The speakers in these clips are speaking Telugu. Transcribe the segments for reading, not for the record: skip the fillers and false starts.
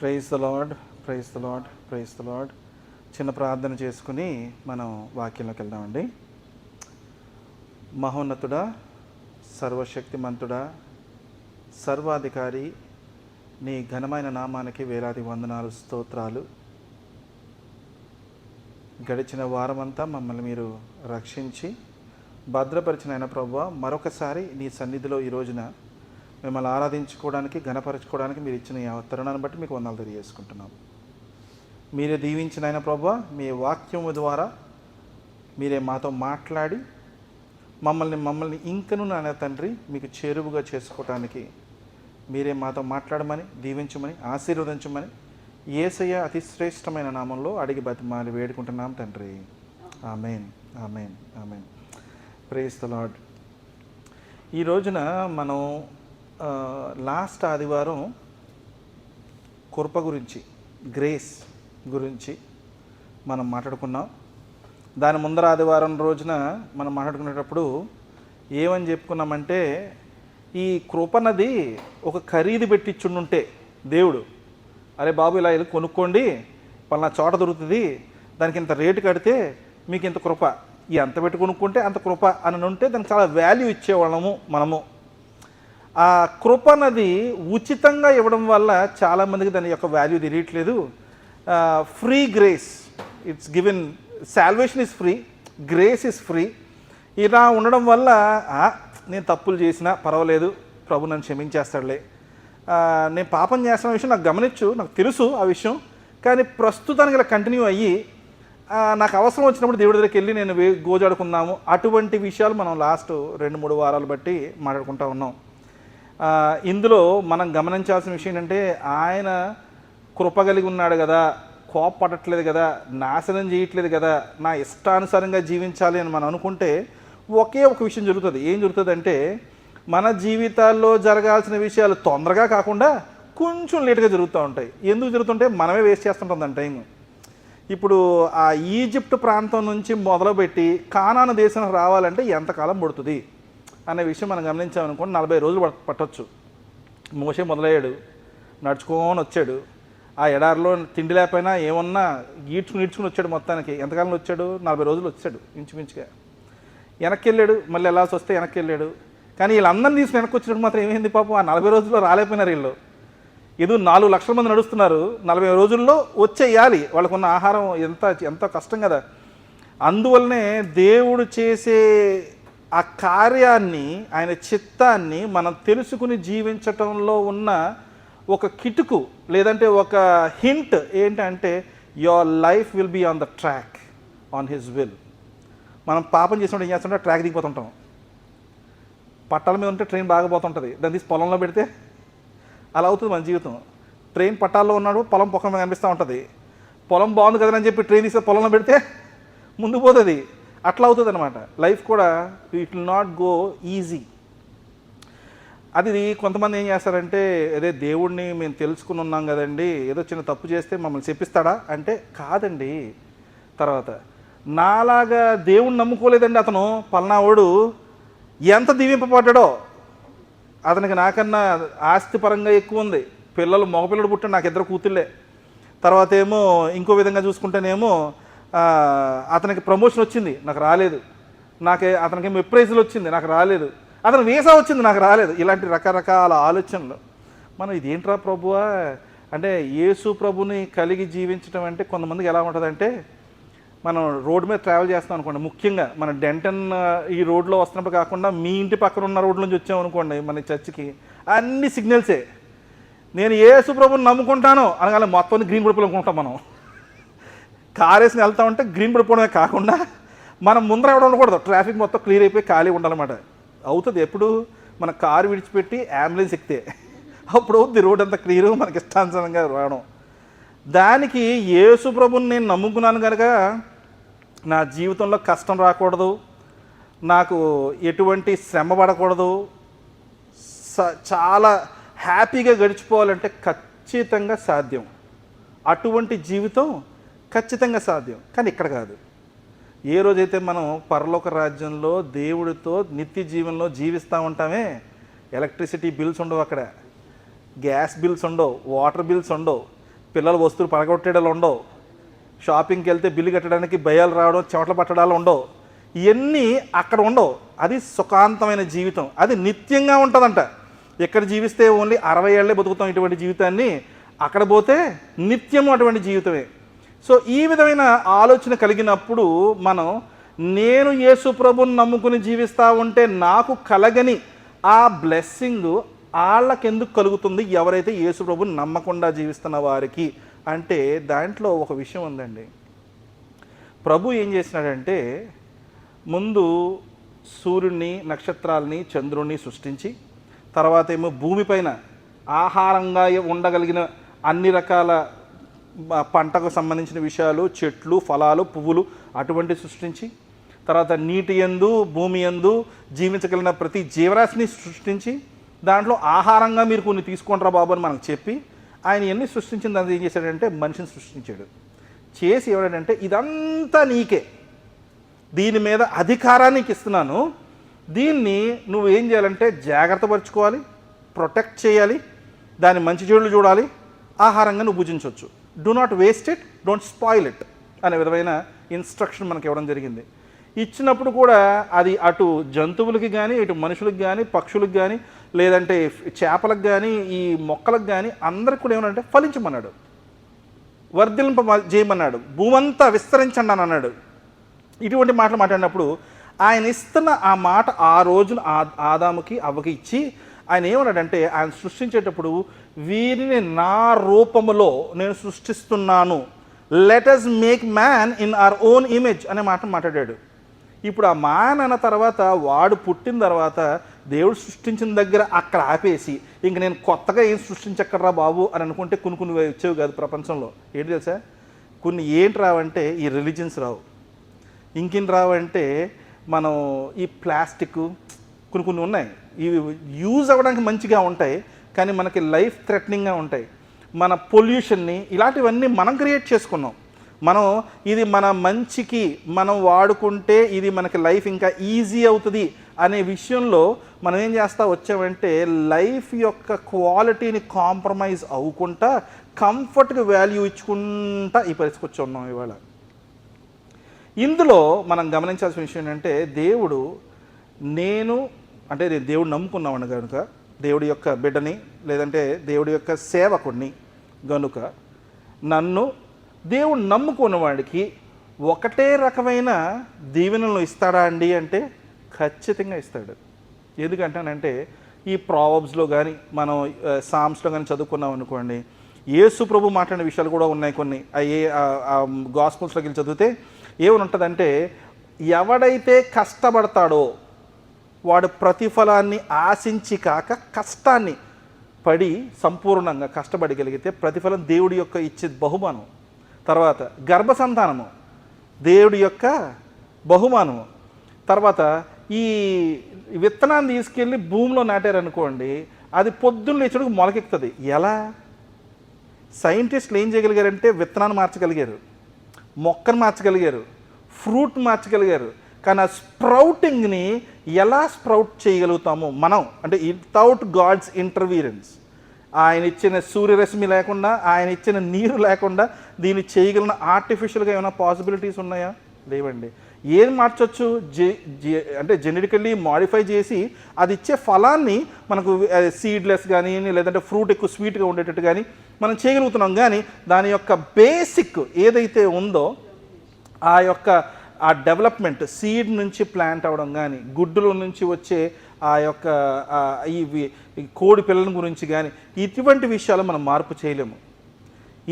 Praise the Lord, praise the Lord, praise the Lord. చిన్న ప్రార్థన చేసుకుని మనం వాక్యంలోకి వెళ్దామండి. మహోన్నతుడా, సర్వశక్తిమంతుడా, సర్వాధికారి, నీ ఘనమైన నామానికి వేలాది వందనాలు, స్తోత్రాలు. గడిచిన వారమంతా మమ్మల్ని మీరు రక్షించి భద్రపరిచిన ఆయన ప్రభువా, మరొకసారి నీ సన్నిధిలో ఈ రోజున మిమ్మల్ని ఆరాధించుకోవడానికి, ఘనపరచుకోవడానికి మీరు ఇచ్చిన ఈ తరుణాన్ని బట్టి మీకు వందనాలు తెలియజేసుకుంటున్నాం. మీరే దీవించిన ఆయన ప్రభువా, మీ వాక్యము ద్వారా మీరే మాతో మాట్లాడి మమ్మల్ని ఇంకను నాన్న తండ్రి మీకు చేరువుగా చేసుకోవటానికి మీరే మాతో మాట్లాడమని, దీవించమని, ఆశీర్వదించమని యేసయ్య అతి శ్రేష్టమైన నామంలో అడిగి బతిమాలి వేడుకుంటున్నాం తండ్రి. Amen, amen, amen. Praise the lord. ఈ రోజున మనం లాస్ట్ ఆదివారం కృప గురించి, గ్రేస్ గురించి మనం మాట్లాడుకున్నాం. దాని ముందర ఆదివారం రోజున మనం మాట్లాడుకునేటప్పుడు ఏమని చెప్పుకున్నామంటే, ఈ కృపనది ఒక ఖరీదు పెట్టించుండుంటే దేవుడు, అరే బాబు ఇలా వెళ్ళి కొనుక్కోండి, పలానా చోట దొరుకుతుంది, దానికి ఇంత రేటు కడితే మీకు ఇంత కృప, ఎంత పెట్టి కొనుక్కుంటే అంత కృప అని ఉంటే దానికి చాలా వాల్యూ ఇచ్చేవాళ్ళము మనము. ఆ కృప అన్నది ఉచితంగా ఇవ్వడం వల్ల చాలామందికి దాని యొక్క వాల్యూ తెలియట్లేదు. Free grace, it's given, salvation is free, grace is free. ఇలా ఉండడం వల్ల నేను తప్పులు చేసినా పర్వాలేదు, ప్రభు నన్ను క్షమించేస్తాడులే, నేను పాపం చేస్తున్న విషయం నాకు గమనించు, నాకు తెలుసు ఆ విషయం, కానీ ప్రస్తుతానికి ఇలా కంటిన్యూ అయ్యి నాకు అవసరం వచ్చినప్పుడు దేవుడి దగ్గరికి వెళ్ళి నేను గోజాడుకుందాము. అటువంటి విషయాలు మనం లాస్ట్ 2-3 వారాలు బట్టి మాట్లాడుకుంటూ ఉన్నాం. ఇందులో మనం గమనించాల్సిన విషయం ఏంటంటే, ఆయన కృప కలిగి ఉన్నాడు కదా, కోపపడట్లేదు కదా, నాశనం చేయట్లేదు కదా, నా ఇష్టానుసారంగా జీవించాలి అని మనం అనుకుంటే ఒకే ఒక విషయం జరుగుతుంది. ఏం జరుగుతుంది అంటే, మన జీవితాల్లో జరగాల్సిన విషయాలు తొందరగా కాకుండా కొంచెం లేట్గా జరుగుతూ ఉంటాయి. ఎందుకు జరుగుతుంటే మనమే వేస్ట్ చేస్తుంటాం దాని టైం. ఇప్పుడు ఆ ఈజిప్ట్ ప్రాంతం నుంచి మొదలుపెట్టి కానాను దేశం రావాలంటే ఎంతకాలం పడుతుంది అనే విషయం మనం గమనించామనుకోండి, 40 రోజులు పట్టొచ్చు. మోషే మొదలయ్యాడు, నడుచుకొని వచ్చాడు, ఆ ఎడారిలో తిండి లేకపోయినా ఏమన్నా ఈడ్చుకుని వచ్చాడు. మొత్తానికి ఎంతకాలంలో వచ్చాడు? 40 రోజులు వచ్చాడు ఇంచుమించుగా. వెనక్కి వెళ్ళాడు, మళ్ళీ వెళ్ళాల్సి వస్తే వెనక్కి వెళ్ళాడు. కానీ వీళ్ళందరినీ తీసుకుని వెనక్కి వచ్చినప్పుడు మాత్రం ఏమైంది పాపం, ఆ 40 రోజుల్లో రాలేకపోయినారు వీళ్ళు. ఏదో 4 లక్షల మంది నడుస్తున్నారు, 40 రోజుల్లో వచ్చేయాలి, వాళ్ళకున్న ఆహారం ఎంత కష్టం కదా. అందువల్లనే దేవుడు చేసే ఆ కార్యాన్ని, ఆయన చిత్తాన్ని మనం తెలుసుకుని జీవించటంలో ఉన్న ఒక కిటుకు, లేదంటే ఒక హింట్ ఏంటంటే, your life will be on the track, on his will. మనం పాపం చేసినప్పుడు ఏం చేస్తుంటే ట్రాక్ దిగిపోతుంటాం. పట్టాల మీద ఉంటే ట్రైన్ బాగా పోతుంటుంది, దాన్ని తీసి పొలంలో పెడితే అలా అవుతుంది మన జీవితం. ట్రైన్ పట్టాల్లో ఉన్నాడు, పొలం పొక్కల మీద కనిపిస్తూ ఉంటుంది. పొలం బాగుంది కదని చెప్పి ట్రైన్ తీస్తే పొలంలో పెడితే ముందు పోతుంది. అట్లా అవుతుంది అనమాట. లైఫ్ కూడా it will not go easy. అది కొంతమంది ఏం చేస్తారంటే, అదే దేవుడిని మేము తెలుసుకుని ఉన్నాం కదండి, ఏదో చిన్న తప్పు చేస్తే మమ్మల్ని చెప్పిస్తాడా అంటే, కాదండి. తర్వాత నాలాగా దేవుణ్ణి నమ్ముకోలేదండి అతను, పల్నావాడు ఎంత దీవింపబడ్డాడో, అతనికి నాకన్నా ఆస్తిపరంగా ఎక్కువ ఉంది, పిల్లలు, మగపిల్లడు పుట్టాడు, నాకు 2 కూతుళ్ళే. తర్వాత ఏమో ఇంకో విధంగా చూసుకుంటేనేమో అతనికి ప్రమోషన్ వచ్చింది, నాకు రాలేదు. అతనికి ఎప్రైజులు వచ్చింది, నాకు రాలేదు. అతనికి వీసా వచ్చింది, నాకు రాలేదు. ఇలాంటి రకరకాల ఆలోచనలు. మనం ఇదేంట్రా ప్రభువా అంటే, యేసు ప్రభుని కలిగి జీవించడం అంటే కొంతమందికి ఎలా ఉంటుందంటే, మనం రోడ్డు మీద ట్రావెల్ చేస్తాం అనుకోండి, ముఖ్యంగా మన డెంటన్ ఈ రోడ్లో వస్తున్నప్పుడు కాకుండా మీ ఇంటి పక్కన ఉన్న రోడ్ల నుంచి వచ్చామనుకోండి మన చర్చికి, అన్ని సిగ్నల్సే. నేను యేసు ప్రభుని నమ్ముకుంటాను అనగానే మొత్తం గ్రీన్ పడిపోవాలనుకుంటాం. మనం కార్ వేసుకుని వెళ్తా ఉంటే గ్రీన్ పడిపోవడమే కాకుండా మనం ముందర ఎవడ ఉండకూడదు, ట్రాఫిక్ మొత్తం క్లియర్ అయిపోయి ఖాళీ ఉండాలన్నమాట. అవుతుంది ఎప్పుడు మన కారు విడిచిపెట్టి అంబులెన్స్ ఎక్కితే, అప్పుడు అవుతుంది రోడ్ అంతా క్లియర్, మనకి ఇష్టానుసారంగా రావడం. దానికి యేసు ప్రభుని నేను నమ్ముకున్నాను కనుక నా జీవితంలో కష్టం రాకూడదు, నాకు ఎటువంటి శ్రమ పడకూడదు, చాలా హ్యాపీగా గడిచిపోవాలంటే ఖచ్చితంగా సాధ్యం. అటువంటి జీవితం ఖచ్చితంగా సాధ్యం. కానీ ఇక్కడ కాదు. ఏ రోజైతే మనం పరలోక రాజ్యంలో దేవుడితో నిత్య జీవనంలో జీవిస్తూ ఉంటామే, ఎలక్ట్రిసిటీ బిల్స్ ఉండవు, అక్కడ గ్యాస్ బిల్స్ ఉండవు, వాటర్ బిల్స్ ఉండవు, పిల్లల వస్తువులు పడగొట్టేడాలు ఉండవు, షాపింగ్కి వెళ్తే బిల్లు కట్టడానికి భయాలు రావడం, చెమటలు పట్టడాలు ఉండవు, ఇవన్నీ అక్కడ ఉండవు. అది సుఖాంతమైన జీవితం, అది నిత్యంగా ఉంటుందంట. ఎక్కడ జీవిస్తే ఓన్లీ 60 ఏళ్ళే బతుకుతాం ఇటువంటి జీవితాన్ని, అక్కడ పోతే నిత్యము అటువంటి జీవితమే. సో ఈ విధమైన ఆలోచన కలిగినప్పుడు మనం, నేను యేసు ప్రభుని నమ్ముకుని జీవిస్తూ ఉంటే నాకు కలగని ఆ బ్లెస్సింగ్ వాళ్ళకెందుకు కలుగుతుంది ఎవరైతే యేసు ప్రభుని నమ్మకుండా జీవిస్తున్న వారికి అంటే, దాంట్లో ఒక విషయం ఉందండి. ప్రభు ఏం చేసినాడంటే, ముందు సూర్యుడిని, నక్షత్రాలని, చంద్రుడిని సృష్టించి, తర్వాత ఏమో భూమిపైన ఆహారంగా ఉండగలిగిన అన్ని రకాల పంటకు సంబంధించిన విషయాలు, చెట్లు, ఫలాలు, పువ్వులు అటువంటి సృష్టించి, తర్వాత నీటి యందు, భూమి యందు జీవించగలిగిన ప్రతి జీవరాశిని సృష్టించి, దాంట్లో ఆహారంగా మీరు కొన్ని తీసుకుంటారా బాబు అని మనకు చెప్పి, ఆయన ఎన్ని సృష్టించిన దాన్ని ఏం చేశాడంటే మనిషిని సృష్టించాడు. చేసి ఎవడంటే, ఇదంతా నీకే, దీని మీద అధికారానికి ఇస్తున్నాను, దీన్ని నువ్వు ఏం చేయాలంటే జాగ్రత్త పరుచుకోవాలి, ప్రొటెక్ట్ చేయాలి, దాని మంచి చెడులు చూడాలి, ఆహారంగా నువ్వు భుజించవచ్చు, do not waste it, don't spoil it అనే విధమైన ఇన్స్ట్రక్షన్ మనకి ఇవ్వడం జరిగింది. ఇచ్చినప్పుడు కూడా అది అటు జంతువులకి కానీ, ఇటు మనుషులకు కానీ, పక్షులకు కానీ, లేదంటే చేపలకు కానీ, ఈ మొక్కలకు కానీ అందరికి కూడా ఏమన్నాడంటే ఫలించమన్నాడు, వర్ధిల్లింప చేయమన్నాడు, భూమంతా విస్తరించండి అని అన్నాడు. ఇటువంటి మాటలు మాట్లాడినప్పుడు ఆయన ఇస్తున్న ఆ మాట ఆ రోజున ఆదాముకి అవ్వకి ఇచ్చి, ఆయన ఏమన్నాడంటే, ఆయన సృష్టించేటప్పుడు వీరిని నా రూపములో నేను సృష్టిస్తున్నాను, let us make man in our own image అనే మాట మాట్లాడాడు. ఇప్పుడు ఆ మ్యాన్ అన్న తర్వాత, వాడు పుట్టిన తర్వాత దేవుడు సృష్టించిన దగ్గర అక్కడ ఆపేసి, ఇంక నేను కొత్తగా ఏం సృష్టించక్కర్రా బాబు అని అనుకుంటే కొన్ని వచ్చేవి కాదు ప్రపంచంలో. ఏంటి తెలుసా, కొన్ని ఏంటి రావంటే ఈ రిలీజియన్స్ రావు, ఇంకేం రావంటే మనం ఈ ప్లాస్టిక్ కొన్ని ఉన్నాయి, ఇవి యూజ్ అవ్వడానికి మంచిగా ఉంటాయి కానీ మనకి లైఫ్ థ్రెటనింగ్గా ఉంటాయి. మన పొల్యూషన్ని ఇలాంటివన్నీ మనం క్రియేట్ చేసుకున్నాం. మనం ఇది మన మంచికి మనం వాడుకుంటే ఇది మనకి లైఫ్ ఇంకా ఈజీ అవుతుంది అనే విషయంలో మనం ఏం చేస్తా వచ్చామంటే, లైఫ్ యొక్క క్వాలిటీని కాంప్రమైజ్ అవ్వకుండా కంఫర్ట్కి వాల్యూ ఇచ్చుకుంటా ఈ పరిస్థితికి వచ్చి ఉన్నాం ఇవాళ. ఇందులో మనం గమనించాల్సిన విషయం ఏంటంటే, దేవుడు నేను దేవుడు నమ్ముకున్నామని కనుక, దేవుడి యొక్క బిడ్డని లేదంటే దేవుడి యొక్క సేవకుడిని గనుక, నన్ను దేవుడు నమ్ముకున్న వాడికి ఒకటే రకమైన దీవెనలు ఇస్తాడా అండి అంటే ఖచ్చితంగా ఇస్తాడు. ఎందుకంటానంటే, ఈ ప్రావబ్స్లో కానీ మనం సామ్స్లో కానీ చదువుకున్నాం అనుకోండి, యేసు ప్రభు మాట్లాడిన విషయాలు కూడా ఉన్నాయి కొన్ని. గాస్పుల్స్లోకి వెళ్ళి చదివితే ఏమని ఉంటుందంటే, ఎవడైతే కష్టపడతాడో వాడు ప్రతిఫలాన్ని ఆశించి కాక కష్టాన్ని పడి సంపూర్ణంగా కష్టపడగలిగితే ప్రతిఫలం దేవుడి యొక్క ఇచ్చే బహుమానం. తర్వాత గర్భసంతానము దేవుడి యొక్క బహుమానము. తర్వాత ఈ విత్తనాన్ని తీసుకెళ్ళి భూమిలో నాటారనుకోండి, అది పొద్దున్న లేచుడికి మొలకెక్కుతుంది. ఎలా? సైంటిస్టులు ఏం చేయగలిగారంటే విత్తనాన్ని మార్చగలిగారు, మొక్కను మార్చగలిగారు, ఫ్రూట్ మార్చగలిగారు. కానీ ఆ స్ప్రౌటింగ్ని ఎలా స్ప్రౌట్ చేయగలుగుతామో మనం, అంటే వితౌట్ గాడ్స్ ఇంటర్వీరెన్స్, ఆయన ఇచ్చిన సూర్యరశ్మి లేకుండా, ఆయన ఇచ్చిన నీరు లేకుండా దీన్ని చేయగలిగిన ఆర్టిఫిషియల్గా ఏమైనా పాసిబిలిటీస్ ఉన్నాయా? లేవండి. ఏం మార్చొచ్చు? అంటే జెనెటికల్లీ మాడిఫై చేసి అది ఇచ్చే ఫలాన్ని మనకు సీడ్లెస్ కానీ లేదంటే ఫ్రూట్ ఎక్కువ స్వీట్గా ఉండేటట్టు కానీ మనం చేయగలుగుతున్నాం. కానీ దాని యొక్క బేసిక్ ఏదైతే ఉందో ఆ డెవలప్మెంట్, సీడ్ నుంచి ప్లాంట్ అవ్వడం కానీ, గుడ్డుల నుంచి వచ్చే ఆ యొక్క ఈ కోడి పిల్లల గురించి కానీ ఇటువంటి విషయాలు మనం మార్పు చేయలేము.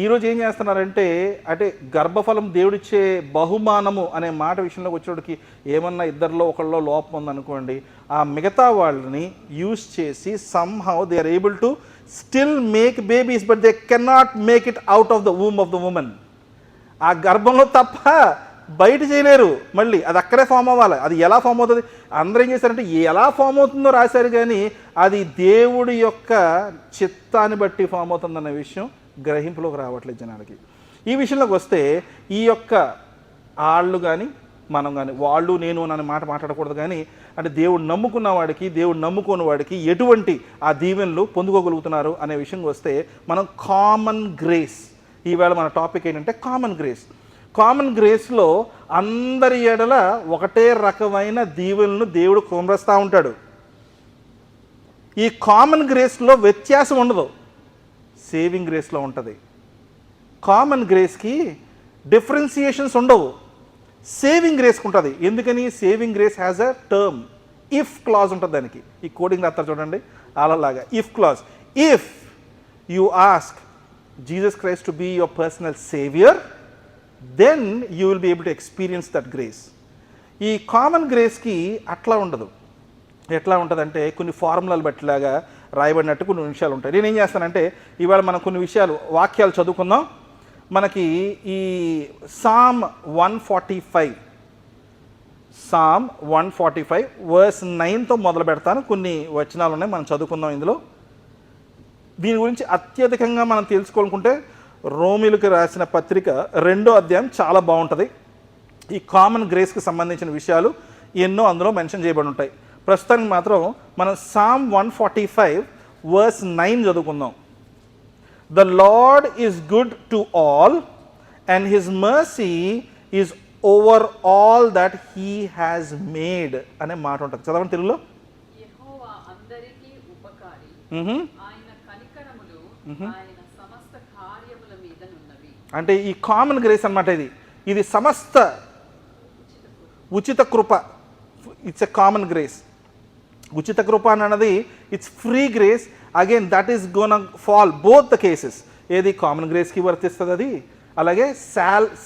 ఈరోజు ఏం చేస్తున్నారంటే, అంటే గర్భఫలం దేవుడిచ్చే బహుమానము అనే మాట విషయంలోకి వచ్చేటికి ఏమన్నా ఇద్దరిలో ఒకళ్ళలో లోపం ఉందనుకోండి, ఆ మిగతా వాళ్ళని యూజ్ చేసి somehow they are able to still make babies but they cannot make it out of the womb of the women. ఆ గర్భంలో తప్ప బయట చేయలేరు, మళ్ళీ అది అక్కడే ఫామ్ అవ్వాలి. అది ఎలా ఫామ్ అవుతుంది? అందరూ ఏం చేశారంటే ఎలా ఫామ్ అవుతుందో రాశారు, కానీ అది దేవుడి యొక్క చిత్తాన్ని బట్టి ఫామ్ అవుతుందన్న విషయం గ్రహింపులోకి రావట్లేదు జనాలకి. ఈ విషయంలోకి వస్తే ఈ యొక్క వాళ్ళు కానీ మనం కానీ, వాళ్ళు నేను అనే మాట మాట్లాడకూడదు. కానీ అంటే దేవుడు నమ్ముకున్న వాడికి, దేవుడు నమ్ముకున్న వాడికి ఎటువంటి ఆ దీవెనలు పొందుకోగలుగుతున్నారు అనే విషయంకి వస్తే, మనం కామన్ గ్రేస్, ఈవేళ మన టాపిక్ ఏంటంటే కామన్ గ్రేస్. కామన్ గ్రేస్లో అందరి ఎడల ఒకటే రకమైన దీవెనలను దేవుడు కుమరిస్తూ ఉంటాడు. ఈ కామన్ గ్రేస్లో వ్యత్యాసం ఉండదు, సేవింగ్ గ్రేస్లో ఉంటుంది. కామన్ గ్రేస్కి డిఫరెన్సియేషన్స్ ఉండవు, సేవింగ్ గ్రేస్కి ఉంటుంది. ఎందుకని? Saving grace has a term, if clause ఉంటుంది దానికి. ఈ కోడింగ్ రాస్తారు చూడండి అలాగా, if clause. If you ask Jesus Christ to be your personal saviour, then you will be able to experience that grace. ఈ కామన్ గ్రేస్కి అట్లా ఉండదు. ఎట్లా ఉంటుందంటే కొన్ని ఫార్ములాలు బట్టిలాగా రాయబడినట్టు కొన్ని విషయాలు ఉంటాయి. నేనేం చేస్తానంటే ఇవాళ మనం కొన్ని విషయాలు వాక్యాలు చదువుకుందాం. మనకి ఈ సామ్ 145 వర్స్ 9తో మొదలు పెడతాను. కొన్ని వచనాలు ఉన్నాయి, మనం చదువుకుందాం ఇందులో. దీని గురించి అత్యధికంగా మనం తెలుసుకోవాలనుకుంటే రోమిలకు రాసిన పత్రిక 2వ అధ్యాయం చాలా బాగుంటుంది. ఈ కామన్ గ్రేస్కి సంబంధించిన విషయాలు ఎన్నో అందులో మెన్షన్ చేయబడి ఉంటాయి. ప్రస్తుతానికి మాత్రం మనం సామ్ 145 వర్స్ 9 చదువుకుందాం. The lord is good to all and his mercy is over all that he has made అనే మాట ఉంటుంది. చదవండి తెలుగులో. యెహోవా అందరికీ ఉపకారి, ఆయన కనికరములు ఆయన సమస్త కార్యముల మీద నున్నవి. అంటే ఈ కామన్ గ్రేస్ అన్నమాట. ఇది సమస్త ఉచిత కృప. It's a common grace. ఉచిత కృప అన్నది it's free grace. Again that is gonna fall both the cases. ఏది కామన్ గ్రేస్కి వర్తిస్తుంది, అది అలాగే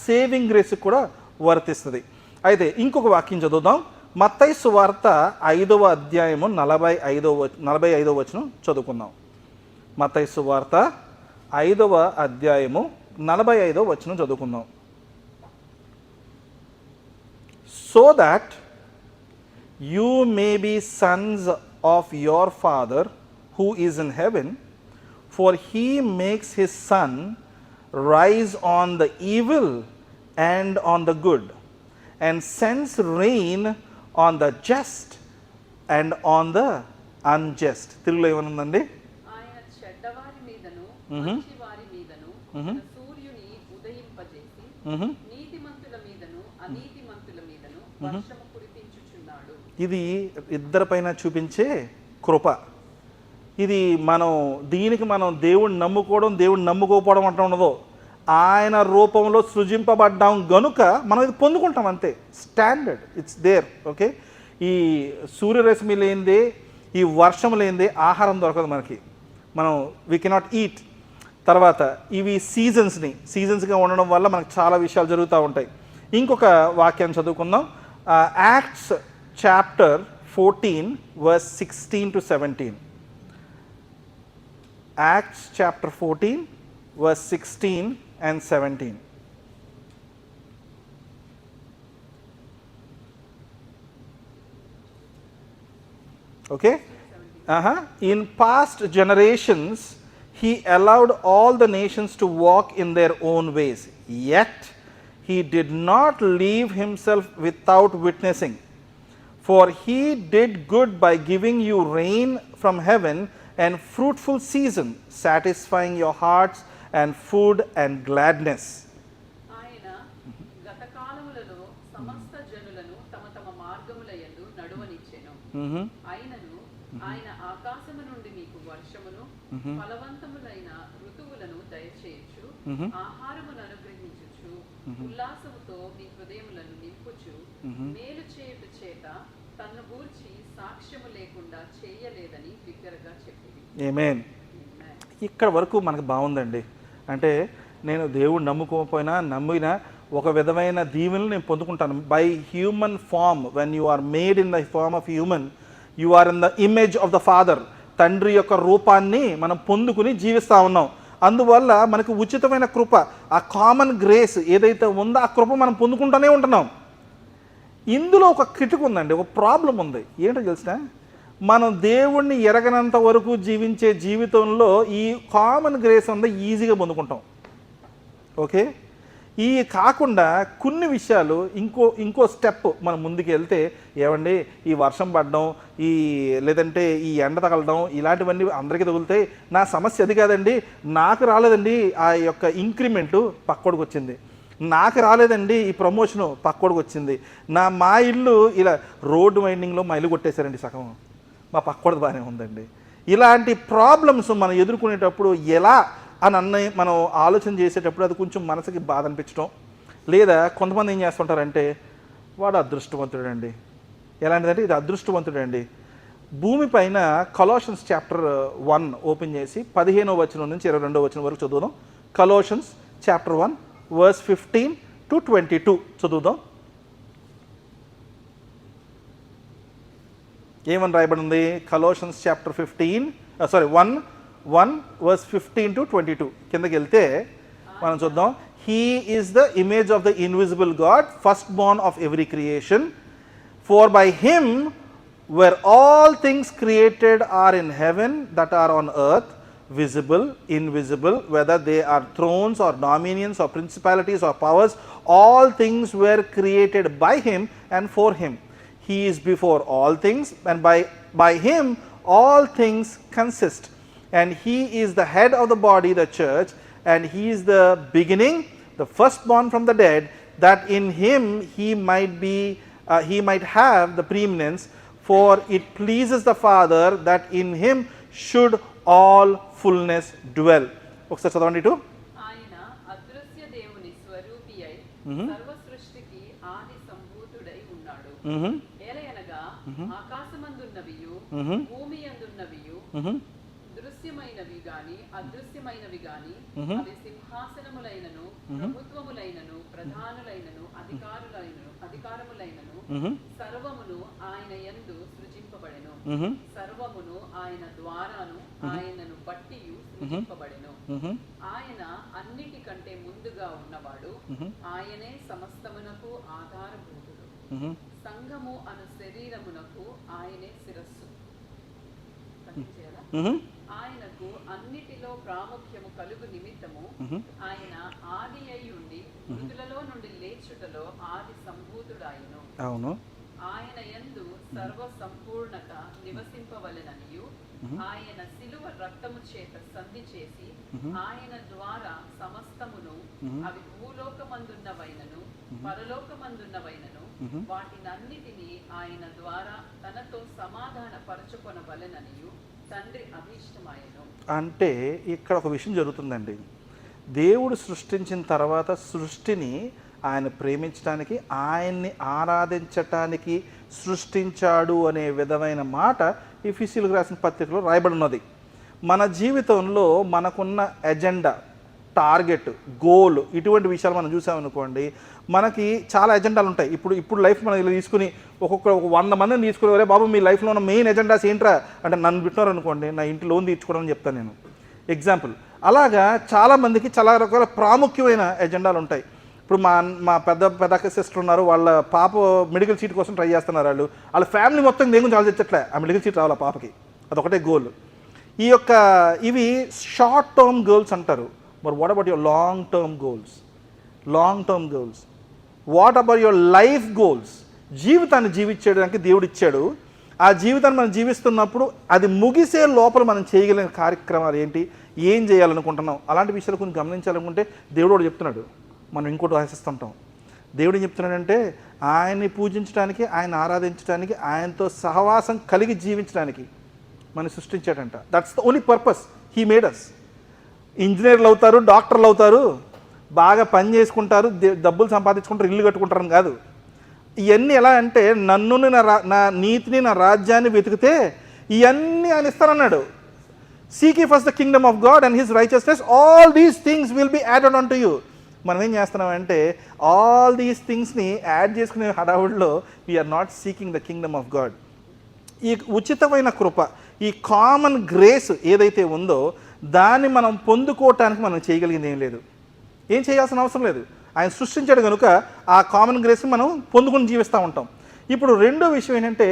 సేవింగ్ గ్రేస్కి కూడా వర్తిస్తుంది. అయితే ఇంకొక వాక్యం చదువుదాం. మత్తయి సువార్త 5వ అధ్యాయము 45వ వచనం చదువుకుందాం. మత్తయి సువార్త 5వ అధ్యాయము 45వ వచనం చదువుకుందాం. So that you may be sons of your Father who is in heaven, for he makes his sun rise on the evil and on the good, and sends rain on the just and on the unjust. తెలుగులో ఏమనుందండి? ఆయన చెడ్డవారి మీదను మంచి వారి మీదను సూర్యుని ఉదయింపజేసి నీతిమంతుల మీదను అనీతిమంతుల మీదను వర్షము కురిపించుచున్నాడు. ఇది ఇద్దరిపైన చూపించే కృప. ఇది దీనికి మనం దేవుణ్ణి నమ్ముకోవడం, దేవుణ్ణి నమ్ముకోకపోవడం అంటూ ఉండదు. ఆయన రూపంలో సృజింపబడ్డాం గనుక మనం ఇది పొందుకుంటాం అంతే. Standard, it's there. ఓకే, ఈ సూర్యరశ్మి లేనిదే, ఈ వర్షం లేనిదే ఆహారం దొరకదు మనకి. We cannot eat. తర్వాత ఇవి సీజన్స్గా ఉండడం వల్ల మనకు చాలా విషయాలు జరుగుతూ ఉంటాయి. ఇంకొక వాక్యాన్ని చదువుకుందాం. Acts chapter 14 verse 16 to 17. Acts chapter 14 verse 16 and 17. Okay? In past generations he allowed all the nations to walk in their own ways, yet he did not leave himself without witnessing. For he did good by giving you rain from heaven and fruitful season, satisfying your hearts and food and gladness. ఆయన గత కాలములలో సమస్త జనులను తమ తమ మార్గములయందు నడువనిచ్చెను. అయినను ఆయన ఆకాశము నుండి మీకు వర్షమును ఫలవంతములైన ఋతువులను దయచేయచ్చు, ఆహారమును అనుగ్రహించుచు, ఉల్లాసముతో మీ హృదయములను నింపుచు, మేలు చేయుట చేత తన్ను గూర్చి సాక్ష్యము లేకుండా చేయలేదని బిగ్గరగా చెప్పింది. ఆమేన్. ఇక్కడ వరకు మనకు బాగుందండి. అంటే నేను దేవుడు నమ్ముకోకపోయినా నమ్మినా ఒక విధమైన దీవెనలు నేను పొందుకుంటాను. By human form, when you are made in the form of human, you are in the image of the father. తండ్రి యొక్క రూపాన్ని మనం పొందుకుని జీవిస్తూ ఉన్నాం. అందువల్ల మనకు ఉచితమైన కృప, ఆ కామన్ గ్రేస్ ఏదైతే ఉందో ఆ కృప మనం పొందుకుంటూనే ఉంటున్నాం. ఇందులో ఒక కిటుకు ఉందండి, ఒక ప్రాబ్లం ఉంది. ఏంటో తెలిసిన, మనం దేవుణ్ణి ఎరగనంత వరకు జీవించే జీవితంలో ఈ కామన్ గ్రేస్ అంతా ఈజీగా పొందుకుంటాం. ఓకే, ఈ కాకుండా కొన్ని విషయాలు ఇంకో స్టెప్ మనం ముందుకు వెళ్తే, ఏమండి ఈ వర్షం పడడం, లేదంటే ఈ ఎండ తగలడం, ఇలాంటివన్నీ అందరికీ తగులుతాయి. నా సమస్య అది కాదండి, నాకు రాలేదండి ఆ యొక్క ఇంక్రిమెంటు, పక్కోడికి వచ్చింది. నాకు రాలేదండి ఈ ప్రమోషను, పక్కోడికి వచ్చింది. మా ఇల్లు ఇలా రోడ్డు వైండింగ్లో మా ఇల్లు కొట్టేశారండి సగం, మా పక్కోడిది బాగానే ఉందండి. ఇలాంటి ప్రాబ్లమ్స్ మనం ఎదుర్కొనేటప్పుడు ఎలా అని మనం ఆలోచన చేసేటప్పుడు అది కొంచెం మనసుకి బాధ అనిపించడం. లేదా కొంతమంది ఏం చేస్తుంటారంటే, వాడు అదృష్టవంతుడండి. ఎలాంటిదంటే ఇది అదృష్టవంతుడండి. భూమి పైన కొలోషన్స్ చాప్టర్ 1 ఓపెన్ చేసి 15వ వచనం నుంచి 22వ వచనం వరకు చదువుదాం. కొలోషన్స్ చాప్టర్ 1 వర్స్ 15 to 22 చదువుదాం. ఏమని రాయబడి ఉంది? కొలోషన్స్ చాప్టర్ 1 verse 15 to 22 కిందకి వెళ్తే మనం చూద్దాం. He is the image of the invisible God, first Born of every creation. For by him were all things created are in heaven that are on earth, visible, invisible, whether they are thrones or dominions or principalities or powers, all things were created by him and for him. He is before all things, and by him all things consist. And he is the head of the body, the church, and he is the beginning, the firstborn from the dead, that in him he might have the preeminence. For it pleases the Father that in him should all fullness dwell. ఒకసారి చదవండి ఇటు. ఆయన అదృశ్య దేవుని స్వరూపి అయి సర్వ సృష్టికి ఆది సంభూతుడై ఉన్నాడు. ఏలయనగా ఆకాశమందున్నవియు భూమి యందున్నవియు దృశ్యమైనవి గాని అదృశ్యమైనవి గాని, అవి సింహాసనములైనను ప్రభుత్వములైనను ప్రధానులైనను అధికారములైనను సర్వమును ఆయన యందు సృజింపబడెను. సర్వమును ఆయన ద్వారాను ఆయనను బట్టియు సృజింపబడెను. ఆయన అన్నిటికంటే ముందుగా ఉన్నవాడు, ఆయనే సమస్తమునకు ఆధారభూతుడు. సంఘము అను శరీరమునకు ఆయనే శిరస్సు. ఆయనకు అన్నిటిలో ప్రాముఖ్యము కలుగు నిమిత్తము ఆయన ఆది అయి ఉండి మృతులలో నుండి లేచుటలో ఆది సంభూతుడాయను. అవును. ఆయన యందు సర్వ సంపూర్ణత నివసింపవలెననియు, ఆయన శిలువ రక్తము చేత సంధి చేసి ఆయన ద్వారా సమస్తమును, అవి భూలోకమందున్నవైనను పరలోకమందున్నవైనను వాటినన్నిటినీ ఆయన ద్వారా తనతో సమాధాన పరచుకొనవలెననియు తండ్రి అభీష్టమాయెను. అంటే ఇక్కడ ఒక విషయం జరుగుతుందండి. దేవుడు సృష్టించిన తర్వాత సృష్టిని ఆయన ప్రేమించడానికి, ఆయన్ని ఆరాధించటానికి సృష్టించాడు అనే విధమైన మాట ఎఫెసీయులకు రాసిన పత్రికలో రాయబడి ఉన్నది. మన జీవితంలో మనకున్న ఎజెండా, టార్గెట్, గోల్, ఇటువంటి విషయాలు మనం చూసామనుకోండి, మనకి చాలా ఎజెండాలు ఉంటాయి. ఇప్పుడు లైఫ్ మనం ఇలా తీసుకుని ఒక 100 మందిని తీసుకుని, వరే బాబు మీ లైఫ్లో ఉన్న మెయిన్ ఎజెండాస్ ఏంట్రా అంటే నన్ను పెట్టినారనుకోండి, నా ఇంటి లోన్ తీర్చుకోవడం అని చెప్తాను నేను, ఎగ్జాంపుల్. అలాగా చాలామందికి చాలా రకాల ప్రాముఖ్యమైన ఎజెండాలు ఉంటాయి. ఇప్పుడు మా పెద్ద సిస్టర్ ఉన్నారు, వాళ్ళ పాప మెడికల్ సీట్ కోసం ట్రై చేస్తున్నారు. వాళ్ళ ఫ్యామిలీ మొత్తం దేని గురించి ఆలోచించట్లే, ఆ మెడికల్ సీట్ రావాలి ఆ పాపకి, అదొకటే గోల్. ఇవి షార్ట్ టర్మ్ గోల్స్ అంటారు. మరి what about your long term goals? What about your life goals? జీవితాన్ని జీవించడానికి దేవుడు ఇచ్చాడు. ఆ జీవితాన్ని మనం జీవిస్తున్నప్పుడు అది ముగిసే లోపల మనం చేయగలిగిన కార్యక్రమాలు ఏంటి, ఏం చేయాలనుకుంటున్నాం, అలాంటి విషయాలు కొంచెం గమనించాలనుకుంటే దేవుడు కూడా చెప్తున్నాడు. మనం ఇంకోటి ఆశిస్తుంటాం. దేవుడు ఏం చెప్తున్నాడంటే ఆయన్ని పూజించడానికి, ఆయన ఆరాధించడానికి, ఆయనతో సహవాసం కలిగి జీవించడానికి మనం సృష్టించాడంట. That's the only purpose he made us. ఇంజనీర్లు అవుతారు, డాక్టర్లు అవుతారు, బాగా పని చేసుకుంటారు, డబ్బులు సంపాదించుకుంటారు, ఇల్లు కట్టుకుంటారని కాదు. ఇవన్నీ ఎలా అంటే నన్ను, నా నీతిని, నా రాజ్యాన్ని వెతికితే ఇవన్నీ ఆయన ఇస్తానన్నాడు. Seek ye first the kingdom of God and his righteousness, all these things will be added unto you. మనం ఏం చేస్తున్నామంటే ఆల్ దీస్ థింగ్స్ని యాడ్ చేసుకునే హడావుడిలో we are not seeking the kingdom of God. ఈ ఉచితమైన కృప, ఈ కామన్ గ్రేస్ ఏదైతే ఉందో దాన్ని మనం పొందుకోవటానికి మనం చేయగలిగింది ఏం లేదు, ఏం చేయాల్సిన అవసరం లేదు. ఆయన సృష్టించాడు కనుక ఆ కామన్ గ్రేస్ని మనం పొందుకొని జీవిస్తూ ఉంటాం. ఇప్పుడు రెండో విషయం ఏంటంటే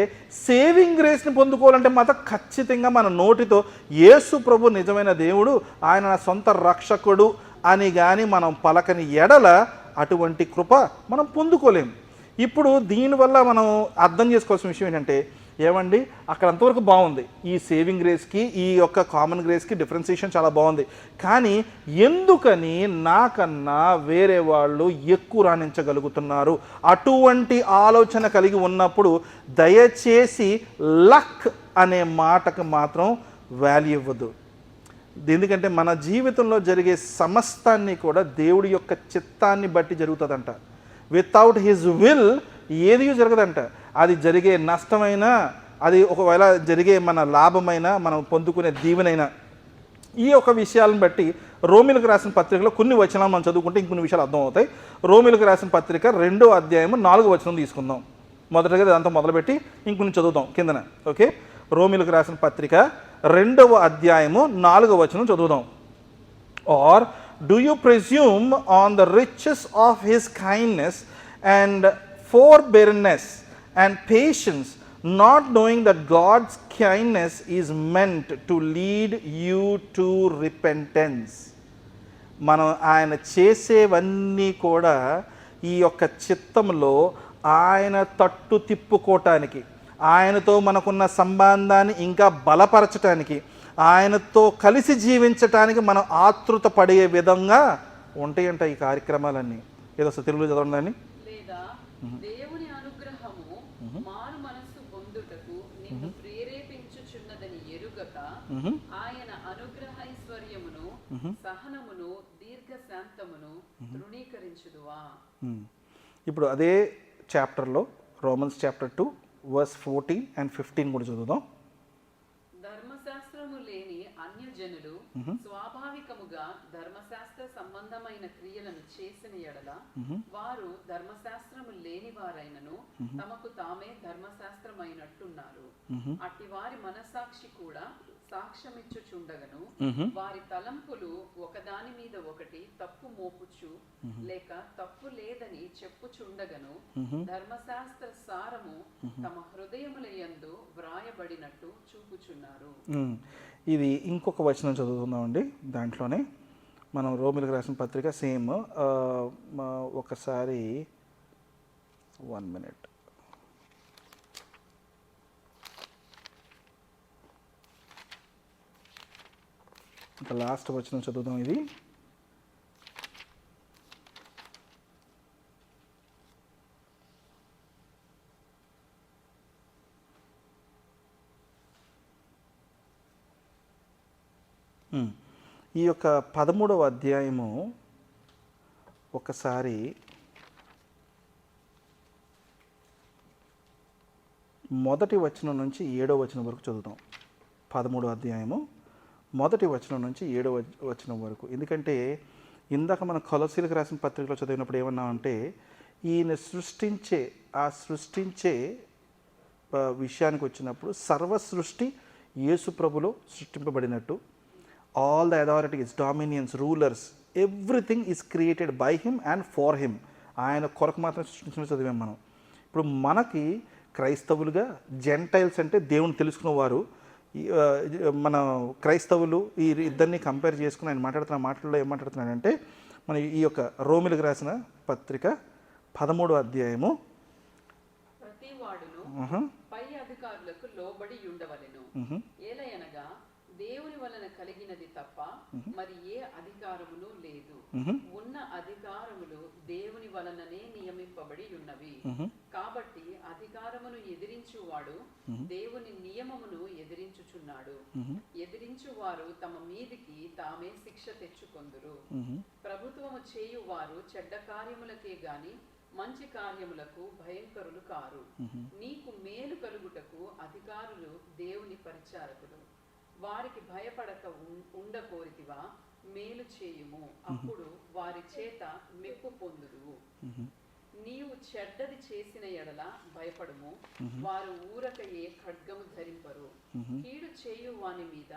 సేవింగ్ గ్రేస్ని పొందుకోవాలంటే మాత్రం ఖచ్చితంగా మన నోటితో యేసు ప్రభు నిజమైన దేవుడు, ఆయన నా సొంత రక్షకుడు అని కానీ మనం పలకని ఎడల అటువంటి కృప మనం పొందుకోలేం. ఇప్పుడు దీనివల్ల మనం అర్థం చేసుకోవాల్సిన విషయం ఏంటంటే, ఏమండి అక్కడ అంతవరకు బాగుంది, ఈ సేవింగ్ గ్రేస్కి ఈ యొక్క కామన్ గ్రేస్కి డిఫరెన్సియేషన్ చాలా బాగుంది, కానీ ఎందుకని నాకన్నా వేరే వాళ్ళు ఎక్కువ రాణించగలుగుతున్నారు? అటువంటి ఆలోచన కలిగి ఉన్నప్పుడు దయచేసి లక్ అనే మాటకు మాత్రం వాల్యూ ఇవ్వదు. ఎందుకంటే మన జీవితంలో జరిగే సమస్తాన్ని కూడా దేవుడి యొక్క చిత్తాన్ని బట్టి జరుగుతుందంట. వితౌట్ హిజ్ విల్ ఏది జరగదంట. అది జరిగే నష్టమైనా, అది ఒకవేళ జరిగే మన లాభమైనా, మనం పొందుకునే దీవెనైనా, ఈ యొక్క విషయాలను బట్టి రోమిలకు రాసిన పత్రికలో కొన్ని వచనాలు మనం చదువుకుంటే ఇంకొన్ని విషయాలు అర్థమవుతాయి. రోమిలకు రాసిన పత్రిక 2వ అధ్యాయము 4వ వచనం తీసుకుందాం. మొదటగా ఇదంతా మొదలుపెట్టి ఇంకొన్ని చదువుతాం కిందన. ఓకే, రోమిలకు రాసిన పత్రిక 2వ అధ్యాయము 4వ వచనం చదువుదాం. Or do you presume on the riches of his kindness and forbearance and patience, not knowing that God's kindness is meant to lead you to repentance. మనం ఆయన చేసేవన్నీ కూడా ఈ యొక్క చిత్తంలో ఆయన తట్టు తిప్పుకోవటానికి, ఆయనతో మనకున్న సంబంధాన్ని ఇంకా బలపరచటానికి, ఆయనతో కలిసి జీవించటానికి మనం ఆతృత పడే విధంగా ఉంటాయంట ఈ కార్యక్రమాలన్నీ. ఏదో తెలుగులో చదవండి. దేవుని అనుగ్రహము మారు మనస్సు పొందుటకు నిన్ను ప్రేరేపించుచున్నదని ఎరుగక ఆయన అనుగ్రహైశ్వర్యమును సహనమును దీర్ఘశాంతమును తృణీకరించుదువా. ఇప్పుడు అదే చాప్టర్లో రోమన్స్ చాప్టర్ 2 వర్స్ 14 and 15 కూడా చదువుదాం. ధర్మశాస్త్రము లేని అన్యజనులు స్వాభావికముగా ధర్మశాస్త్ర సంబంధమైన క్రియలను చేసిన ఎడల వారు ధర్మశాస్త్రము లేని వారైనను తమకు తామే ధర్మశాస్త్రమైనట్టున్నారు. అట్టి వారి మనస్సాక్షి కూడా సాక్ష్యమిచ్చుచుండగను వారి తలంపులు ఒకదాని మీద ఒకటి తప్పు మోపుచు లేక తప్పు లేదని చెప్పుచుండగను ధర్మశాస్త్ర సారము తమ హృదయముల యందు వ్రాయబడినట్టు చూపుచున్నారు. ఇది ఇంకొక వచనం చదువుతున్నామండి. దాంట్లోనే మనం రోమిలకు రాసిన పత్రిక సేమ్ ఒకసారి 1 minute. ఇంకా లాస్ట్ వచనం చదువుదాం. ఇది ఈ యొక్క 13వ అధ్యాయము ఒకసారి మొదటి వచనం నుంచి 7వ వచనం వరకు చదువుతాం. 13వ అధ్యాయము మొదటి వచనం నుంచి 7వ వచనం వరకు. ఎందుకంటే ఇందాక మనం కొలస్సీలకు రాసిన పత్రికలో చదివినప్పుడు ఏమన్నామంటే, ఈయన సృష్టించే విషయానికి వచ్చినప్పుడు సర్వ సృష్టి యేసు ప్రభులో సృష్టింపబడినట్టు, all the authorities, dominions, rulers, everything is created by him and for him. ఆయన కొరకు మాత్రం సృష్టించిన చదివాం మనం. ఇప్పుడు మనకి క్రైస్తవులుగా జెంటైల్స్ అంటే దేవుని తెలుసుకున్నవారు, మన క్రైస్తవులు ఈ ఇద్దరిని కంపేర్ చేసుకుని ఆయన మాట్లాడుతున్న మాటల్లో ఏం మాట్లాడుతున్నాడంటే, మన ఈ యొక్క రోమిలకు రాసిన పత్రిక 13వ అధ్యాయము ప్రతి వాడును పై అధికారులకు లోబడి ఉండవలెను, ఏలయనగా దేవుని వలన కలిగినది తప్ప మరి ఏ అధికారమును లేదు. ఉన్న అధికారములు దేవుని వలననే నియమింపబడి ఉన్నవి. కాబట్టి అధికారమును ఎదిరించువాడు దేవుని నియమమును ఎదిరించుచున్నాడు. ఎదిరించువారు తమ మీదికి తామే శిక్ష తెచ్చుకొందురు. ప్రభుత్వము చేయువారు చెడ్డ కార్యములకే గాని మంచి కార్యములకు భయంకరులు కారు. నీకు మేలు కలుగుటకు అధికారులు దేవుని పరిచారకులు. వారికి భయపడక ఉండకోరితివా? మేలు చేయుము, అప్పుడు వారి చేత మెప్పు పొందుదువు. నీవు చెడ్డది చేసిన ఎడల భయపడుము, వారు ఊరకయే ఖడ్గము ధరింపరు. కీడు చేయు వాని మీద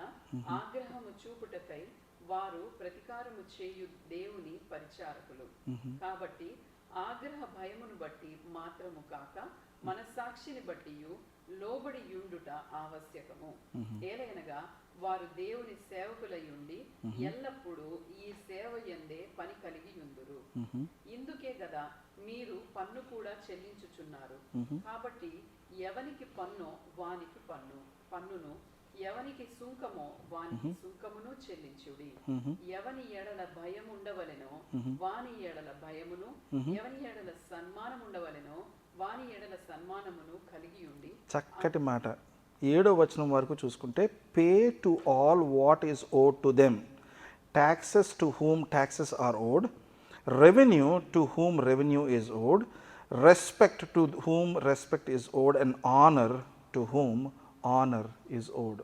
ఆగ్రహము చూపుటకై వారు ప్రతికారము చేయు దేవుని పరిచారకులు. కాబట్టి ఆగ్రహ భయమును బట్టి మాత్రము కాక మనస్సాక్షిని బట్టి లోబడి యుండుట ఆవశ్యకము. ఏలైనగా వారు దేవుని సేవకులై ఉండి ఎల్లప్పుడూ ఈ సేవ యందే పని కలిగి ఉందురు. ఇందుకే గదా మీరు పన్ను కూడా చెల్లించుచున్నారు. కాబట్టి ఎవనికి పన్ను వానికి పన్నును, ఎవనికి సుంకమో వానికి సుంకమును చెల్లించుడి. ఎవని ఎడల భయం ఉండవలెనో వాని ఎడల భయమును, ఎవని ఎడల సన్మానం ఉండవలెనో వాని ఎడల సన్మానమును కలిగి ఉండి. చక్కటి మాట. 7వ వచనం వరకు చూసుకుంటే, pay to all what is owed to them, taxes to whom taxes are owed, revenue to whom revenue is owed, respect to whom respect is owed, and honor to whom honor is owed.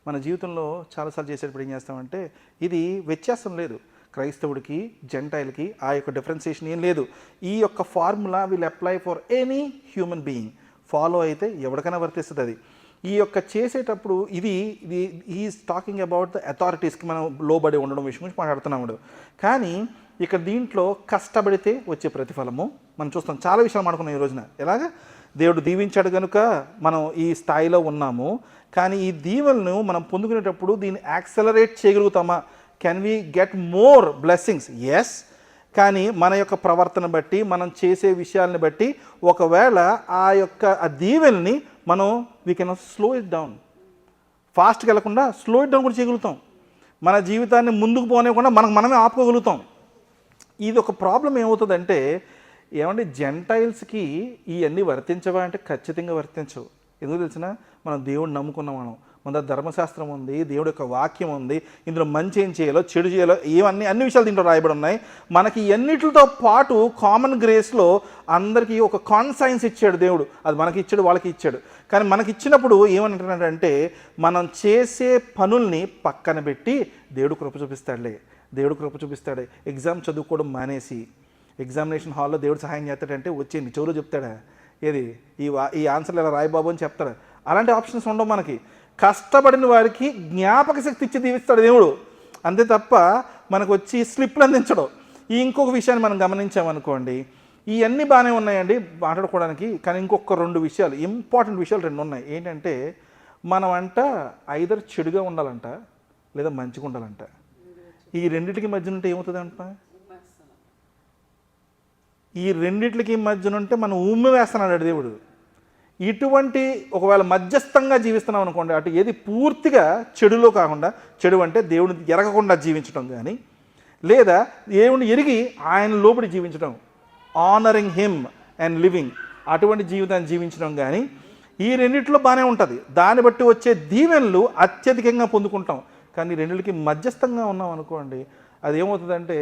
మన జీవితంలో చాలాసార్లు చేసేటప్పుడు ఏం చేస్తామంటే, ఇది వ్యత్యాసం లేదు, క్రైస్తవుడికి జెంటైల్కి ఆ యొక్క డిఫరెన్సియేషన్ ఏం లేదు. ఈ యొక్క formula will apply for any human being. Follow అయితే ఎవరికైనా వర్తిస్తుంది అది. ఈ యొక్క చేసేటప్పుడు ఇది ఈజ్ టాకింగ్ అబౌట్ ద అథారిటీస్కి మనం లోబడి ఉండడం విషయం గురించి మాట్లాడుతున్నాడు. కానీ ఇక్కడ దీంట్లో కష్టపడితే వచ్చే ప్రతిఫలము మనం చూస్తాం. చాలా విషయాలు మాట్లాడుకున్నాం ఈ రోజున. ఎలాగా దేవుడు దీవించాడు కనుక మనం ఈ స్థాయిలో ఉన్నాము. కానీ ఈ దీవెనను మనం పొందుకునేటప్పుడు దీన్ని యాక్సలరేట్ చేయగలుగుతామా? Can we get more blessings? Yes. కానీ మన యొక్క ప్రవర్తన బట్టి, మనం చేసే విషయాలని బట్టి, ఒకవేళ ఆ యొక్క ఆ దీవెనని మనం we can slow it down. ఫాస్ట్గా వెళ్లకుండా స్లో ఇట్ డౌన్ కూడా చేయగలుగుతాం. మన జీవితాన్ని ముందుకు పోనివ్వకుండా మనమే ఆపుకోగలుగుతాం. ఇది ఒక ప్రాబ్లం ఏమవుతుందంటే, ఏమంటే జెంటైల్స్కి ఇవన్నీ వర్తించవా అంటే ఖచ్చితంగా వర్తించవు. ఎందుకు తెలిసిన, మనం దేవుడిని నమ్ముకున్న మన ధర్మశాస్త్రం ఉంది, దేవుడి యొక్క వాక్యం ఉంది, ఇందులో మంచి ఏం చేయాలో చెడు చేయాలో అన్ని విషయాలు దీంట్లో రాయబడి ఉన్నాయి. మనకి ఎన్నిటితో పాటు కామన్ గ్రేస్లో అందరికీ ఒక కాన్సైన్స్ ఇచ్చాడు దేవుడు. అది మనకి ఇచ్చాడు, వాళ్ళకి ఇచ్చాడు. కానీ మనకి ఇచ్చినప్పుడు ఏమంటున్నాడంటే, మనం చేసే పనుల్ని పక్కన పెట్టి దేవుడు కృప చూపిస్తాడే. ఎగ్జామ్ చదువుకోవడం మానేసి ఎగ్జామినేషన్ హాల్లో దేవుడు సహాయం చేస్తాడంటే వచ్చేయండి చెవులో చెప్తాడా, ఏది ఈ ఆన్సర్లు ఎలా రాయబాబు అని చెప్తాడు. అలాంటి ఆప్షన్స్ ఉండవు మనకి. కష్టపడిన వారికి జ్ఞాపక శక్తి ఇచ్చి దీవిస్తాడు దేవుడు, అంతే తప్ప మనకు వచ్చి స్లిప్లు అందించడం. ఇంకొక విషయాన్ని మనం గమనించామనుకోండి, ఇవన్నీ బాగానే ఉన్నాయండి మాట్లాడుకోవడానికి. కానీ ఇంకొక 2 విషయాలు, ఇంపార్టెంట్ విషయాలు 2 ఉన్నాయి. ఏంటంటే, మనం ఐదర్ చెడుగా ఉండాలంట లేదా మంచిగా ఉండాలంట. ఈ రెండిటికి మధ్యన ఉంటే ఏమవుతుందంట? ఈ రెండిటికి మధ్యన ఉంటే మనం ఉమ్మి వేస్తున్నాడు దేవుడు. ఇటువంటి ఒకవేళ మధ్యస్థంగా జీవిస్తున్నాం అనుకోండి, అటు ఏది పూర్తిగా చెడులో కాకుండా, చెడు అంటే దేవుని ఎరగకుండా జీవించడం కానీ, లేదా దేవుని ఎరిగి ఆయన లోపలి జీవించడం, ఆనరింగ్ హిమ్ అండ్ లివింగ్, అటువంటి జీవితాన్ని జీవించడం కానీ, ఈ రెండిట్లో బాగానే ఉంటుంది. దాన్ని బట్టి వచ్చే దీవెనలు అత్యధికంగా పొందుకుంటాం. కానీ రెండిటికి మధ్యస్థంగా ఉన్నాం అనుకోండి, అది ఏమవుతుందంటే,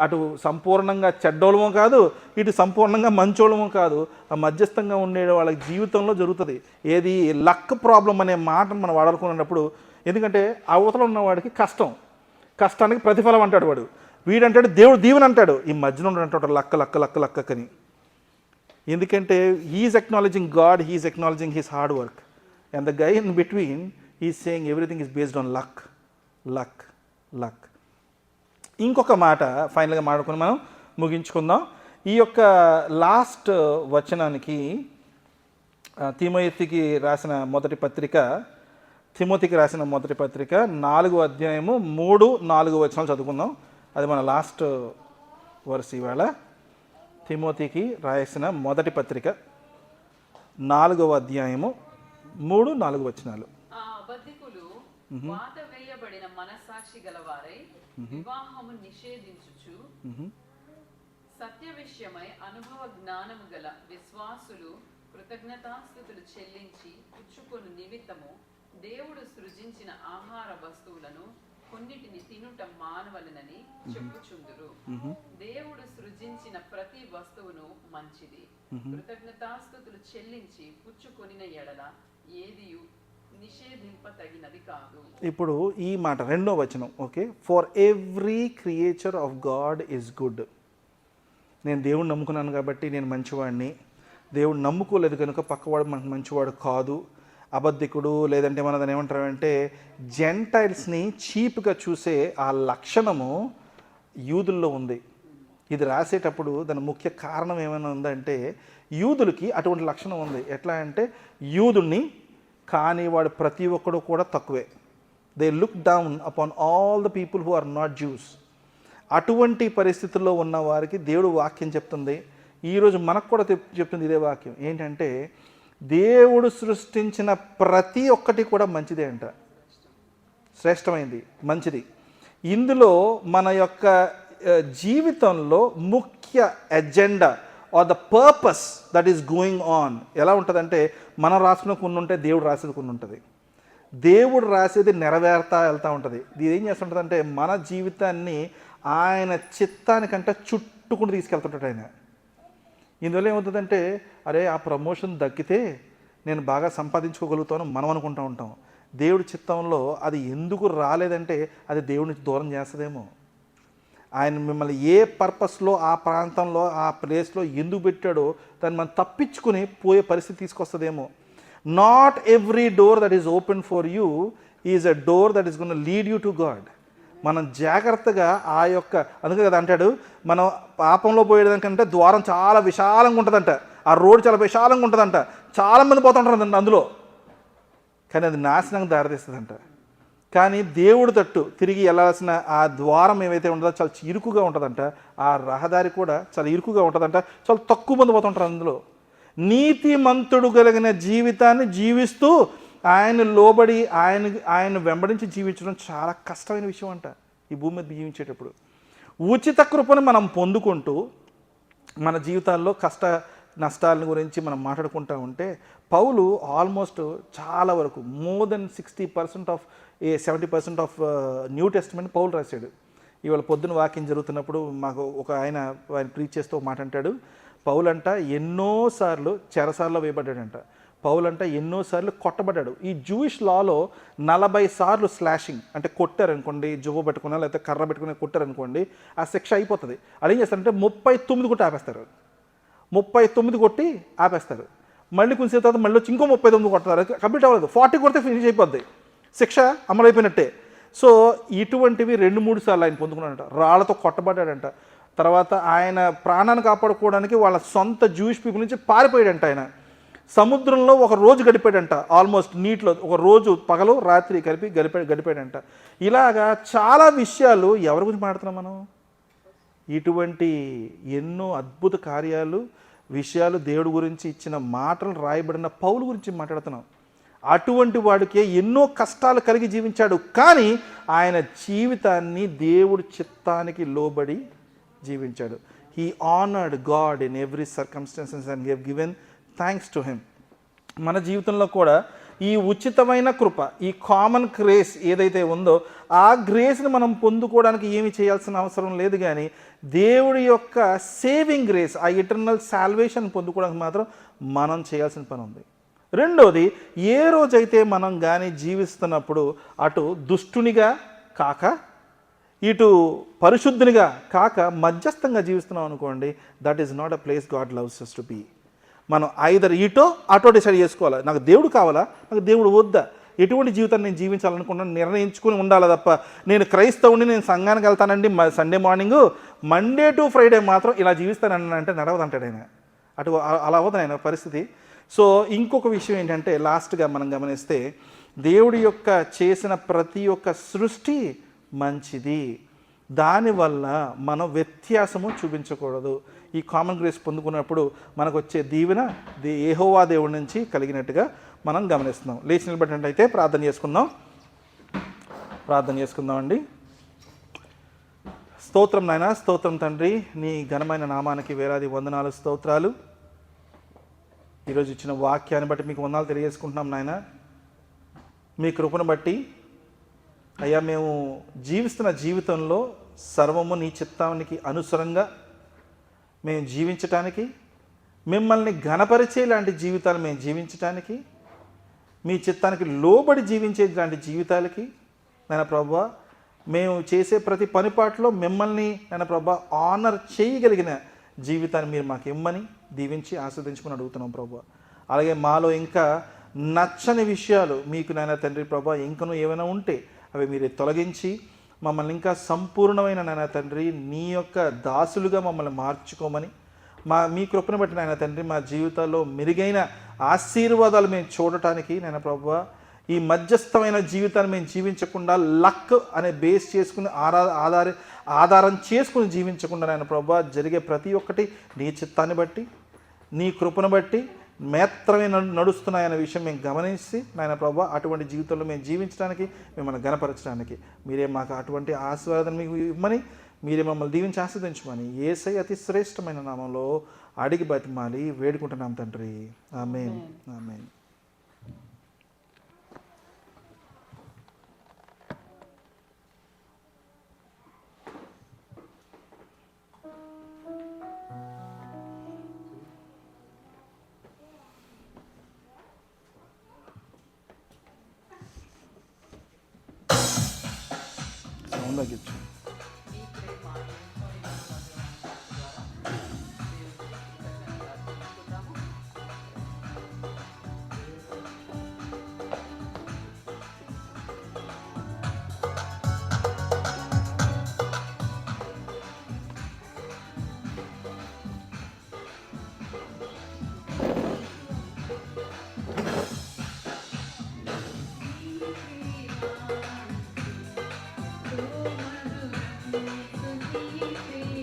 అటు సంపూర్ణంగా చెడ్డోళమో కాదు, ఇటు సంపూర్ణంగా మంచోళమో కాదు. ఆ మధ్యస్థంగా ఉండే వాళ్ళ జీవితంలో జరుగుతుంది. ఏది లక్ ప్రాబ్లం అనే మాటను మనం వాడాలనుకున్నప్పుడు, ఎందుకంటే అవతల ఉన్నవాడికి కష్టానికి ప్రతిఫలం అంటాడు వాడు, వీడంటాడు దేవుడు దీవెన అంటాడు. ఈ మధ్యన అంటాడు లక్కని. ఎందుకంటే he's acknowledging God, he's acknowledging his hard work, and the guy in between he's saying everything is based on luck. ఇంకొక మాట ఫైనల్గా మాట్లాడుకుని మనం ముగించుకుందాం. ఈ యొక్క లాస్ట్ వచనానికి తిమోతికి రాసిన మొదటి పత్రిక 4వ అధ్యాయము 3-4 వచనాలు చదువుకుందాం. అది మన లాస్ట్ వర్స్ ఇవాళ. తిమోతికి రాసిన మొదటి పత్రిక 4వ అధ్యాయము 3-4 వచనాలు. ఆ అబద్ధికులు వాత వేయబడిన మనస్సాక్షి గలవారై వివాహము నిషేధించుచు, సత్య విషయమై అనుభవ జ్ఞానము గల విశ్వాసులు కృతజ్ఞతాస్తుతులు చెల్లించి పుచ్చుకొను నిమిత్తము దేవుడు సృజించిన ఆహార వస్తువులను కొన్నిటిని తినుట మానవలనని చెప్పుచుందురు. దేవుడు సృజించిన ప్రతి వస్తువును మంచిది. కృతజ్ఞతాస్తుతులు చెల్లించి పుచ్చుకొనిన ఎడల ఏదియు నిషేధింపతగినది కాదు. ఇప్పుడు ఈ మాట 2వ వచనం, okay, for every creature of God is good. నేను దేవుడిని నమ్ముకున్నాను కాబట్టి నేను మంచివాడిని, దేవుడు నమ్ముకోలేదు కనుక పక్కవాడు మనకు మంచివాడు కాదు. అబద్ధికుడు లేదంటే మన దాన్ని ఏమంటారంటే జెంటైల్స్ని చీప్గా చూసే ఆ లక్షణము యూదుల్లో ఉంది. ఇది రాసేటప్పుడు దాని ముఖ్య కారణం ఏమైనా ఉందంటే, యూదులకి అటువంటి లక్షణం ఉంది. ఎట్లా అంటే, యూదుని కానీ వాడు ప్రతి ఒక్కడు కూడా తక్కువే. They look down upon all the people who are not Jews. అటువంటి పరిస్థితుల్లో ఉన్న వారికి దేవుడు వాక్యం చెప్తుంది. ఈరోజు మనకు కూడా చెప్తుంది ఇదే వాక్యం. ఏంటంటే దేవుడు సృష్టించిన ప్రతి ఒక్కటి కూడా మంచిదే అంట, శ్రేష్టమైంది, మంచిది. ఇందులో మన యొక్క జీవితంలో ముఖ్య agenda or the purpose that is going on ఎలా ఉంటుందంటే, మనం రాసుకున్న కొన్ని ఉంటే దేవుడు రాసేది కొన్ని ఉంటుంది. దేవుడు రాసేది నెరవేరుతా వెళ్తూ ఉంటుంది. ఇది ఏం చేస్తుంటుందంటే మన జీవితాన్ని ఆయన చిత్తానికంటే చుట్టుకుంటూ తీసుకెళ్తుంటాడు ఆయన. ఇందువల్ల ఏమవుతుందంటే, అరే ఆ ప్రమోషన్ దక్కితే నేను బాగా సంపాదించుకోగలుగుతాను మనం అనుకుంటూ ఉంటాం. దేవుడి చిత్తంలో అది ఎందుకు రాలేదంటే అది దేవుడి నుంచి దూరం చేస్తుందేమో. ఆయన మిమ్మల్ని ఏ పర్పస్లో ఆ ప్రాంతంలో ఆ ప్లేస్లో ఎందుకు పెట్టాడో దాన్ని మనం తప్పించుకుని పోయే పరిస్థితి తీసుకొస్తుందేమో. Not every door that is open for you is a door that is gonna lead you to God. మనం జాగ్రత్తగా ఆ యొక్క, అందుకే కదా అంటాడు, మనం పాపంలో పోయేదానికంటే ద్వారం చాలా విశాలంగా ఉంటుందంట, ఆ రోడ్డు చాలా విశాలంగా ఉంటుందంట, చాలామంది పోతుంటారు అందులో, కానీ అది నాశనంగా దారితీస్తుందంట. కానీ దేవుడి తట్టు తిరిగి వెళ్ళాల్సిన ఆ ద్వారం ఏవైతే ఉంటుందో చాలా ఇరుకుగా ఉంటుందంట, ఆ రహదారి కూడా చాలా ఇరుకుగా ఉంటుందంట, చాలా తక్కువ మంది పోతుంటారు అందులో. నీతిమంతుడు కలిగిన జీవితాన్ని జీవిస్తూ ఆయన లోబడి ఆయన వెంబడించి జీవించడం చాలా కష్టమైన విషయం అంట ఈ భూమి మీద జీవించేటప్పుడు. ఉచిత కృపను మనం పొందుకుంటూ మన జీవితాల్లో కష్ట నష్టాల గురించి మనం మాట్లాడుకుంటూ ఉంటే, పౌలు ఆల్మోస్ట్ చాలా వరకు more then 60% of 70% of New Testament Paul రాశాడు. ఇవాళ పొద్దున వాక్యం జరుగుతున్నప్పుడు మాకు ఒక ఆయన ప్రీచ్ చేస్తూ ఒక మాట అంటాడు, పౌలంట ఎన్నోసార్లు చెరసార్లో వేయబడ్డాడంట, పౌలంట ఎన్నోసార్లు కొట్టబడ్డాడు. ఈ జూయిష్ లాలో 40 సార్లు స్లాషింగ్ అంటే కొట్టారనుకోండి, జువ్వ పెట్టుకున్నా లేకపోతే కర్ర పెట్టుకుని కొట్టారనుకోండి, ఆ శిక్ష అయిపోతుంది. అది ఏం చేస్తారంటే 39 కొట్టి ఆపేస్తారు, 39 కొట్టి ఆపేస్తారు. మళ్ళీ కొంచెం తర్వాత మళ్ళీ వచ్చి ఇంకో 39 కొడతారు, కంప్లీట్ అవ్వలేదు, 40 కొడితే ఫినిష్ అయిపోద్ది, శిక్ష అమలైపోయినట్టే. సో ఇటువంటివి 2-3 సార్లు ఆయన పొందుకున్నాడంట. రాళ్లతో కొట్టబడ్డాడంట. తర్వాత ఆయన ప్రాణాన్ని కాపాడుకోవడానికి వాళ్ళ సొంత జూయిష్ పీపుల్ నుంచి పారిపోయాడంట. ఆయన సముద్రంలో ఒక రోజు గడిపాడంట, ఆల్మోస్ట్ నీటిలో ఒక రోజు పగలు రాత్రి కలిపి గడిపాడంట. ఇలాగా చాలా విషయాలు ఎవరి గురించి మాట్లాడుతున్నాం మనం? ఇటువంటి ఎన్నో అద్భుత కార్యాలు, విషయాలు, దేవుడి గురించి ఇచ్చిన మాటలు రాయబడిన పౌలు గురించి మాట్లాడుతున్నాం. అటువంటి వాడికే ఎన్నో కష్టాలు కలిగి జీవించాడు, కానీ ఆయన జీవితాన్ని దేవుడి చిత్తానికి లోబడి జీవించాడు. He honoured God in every circumstances and gave given thanks to him. మన జీవితంలో కూడా ఈ ఉచితమైన కృప, ఈ కామన్ గ్రేస్ ఏదైతే ఉందో ఆ గ్రేస్ని మనం పొందుకోవడానికి ఏమి చేయాల్సిన అవసరం లేదు, కానీ దేవుడి యొక్క సేవింగ్ గ్రేస్, ఆ ఇటర్నల్ సాల్వేషన్ పొందుకోవడానికి మాత్రం మనం చేయాల్సిన పని ఉంది. రెండోది, ఏ రోజైతే మనం కానీ జీవిస్తున్నప్పుడు అటు దుష్టునిగా కాక ఇటు పరిశుద్ధునిగా కాక మధ్యస్థంగా జీవిస్తున్నాం అనుకోండి, that is not a place God loves us to be. మనం ఐదర్ ఇటో అటో డిసైడ్ చేసుకోవాలి. నాకు దేవుడు కావాలా, నాకు దేవుడు వద్దా, ఎటువంటి జీవితాన్ని నేను జీవించాలనుకున్నాను నిర్ణయించుకుని ఉండాలి తప్ప, నేను క్రైస్తవుని, నేను సంఘానికి వెళ్తానండి Sunday morning, Monday to Friday మాత్రం ఇలా జీవిస్తానని అంటే నడవదంటాడు ఆయన. అలా అవ్వదు ఆయన పరిస్థితి. సో ఇంకొక విషయం ఏంటంటే, లాస్ట్గా మనం గమనిస్తే, దేవుడి యొక్క చేసిన ప్రతి ఒక్క సృష్టి మంచిది, దానివల్ల మనం వ్యత్యాసము చూపించకూడదు. ఈ కామన్ గ్రేస్ పొందుకున్నప్పుడు మనకు వచ్చే దీవెన యెహోవా దేవుడి నుంచి కలిగినట్టుగా మనం గమనిస్తున్నాం. లేచి నిలబడినట్టయితే ప్రార్థన చేసుకుందాం అండి. స్తోత్రం నాయన, స్తోత్రం తండ్రి, నీ ఘనమైన నామానికి వేలాది వందనాలు, స్తోత్రాలు. ఈరోజు ఇచ్చిన వాక్యాన్ని బట్టి మీకు వందనాలు తెలియజేసుకుంటున్నాం నాయన. మీ కృపను బట్టి అయ్యా, మేము జీవిస్తున్న జీవితంలో సర్వము నీ చిత్తానికి అనుసరంగా మేము జీవించటానికి, మిమ్మల్ని ఘనపరిచే లాంటి జీవితాలు మేము జీవించటానికి, మీ చిత్తానికి లోబడి జీవించే లాంటి జీవితాలకి నాయన ప్రభువా, మేము చేసే ప్రతి పనిపాట్లో మిమ్మల్ని నాయన ప్రభువా ఆనర్ చేయగలిగిన జీవితాన్ని మీరు మాకు ఇమ్మని దీవించి ఆస్వాదించుకుని అడుగుతున్నాం ప్రభువా. అలాగే మాలో ఇంకా నచ్చని విషయాలు మీకు నాయన తండ్రి ప్రభువా ఇంకనూ ఏమైనా ఉంటే అవి మీరు తొలగించి మమ్మల్ని ఇంకా సంపూర్ణమైన నాయన తండ్రి నీ యొక్క దాసులుగా మమ్మల్ని మార్చుకోమని, మీ కృపను బట్టి నాయన తండ్రి మా జీవితాల్లో మెరుగైన ఆశీర్వాదాలు మేము చూడటానికి నాయన ప్రభువా ఈ మధ్యస్థమైన జీవితాన్ని మేము జీవించకుండా లక్ అనే బేస్ చేసుకుని ఆధారం చేసుకుని జీవించకుండా నాయన ప్రభా జరిగే ప్రతి ఒక్కటి నీ చిత్తాన్ని బట్టి నీ కృపను బట్టి మేత్రమే నడుస్తున్నాయనే విషయం మేము గమనించి నాయన ప్రభా అటువంటి జీవితంలో మేము జీవించడానికి మిమ్మల్ని గణపరచడానికి మీరే మాకు అటువంటి ఆశీర్వాదం మీకు ఇవ్వమని మీరే మమ్మల్ని దీవించి ఆస్వాదించమని యేసయ్య అతి శ్రేష్టమైన నామంలో అడిగి బతిమాలి వేడుకుంటున్నాం తండ్రి. ఆమేన్ ఆమేన్. సౌండ్ తగ్గించు. మీ ప్రేమ ఎంతో ద్వారా దేవునికి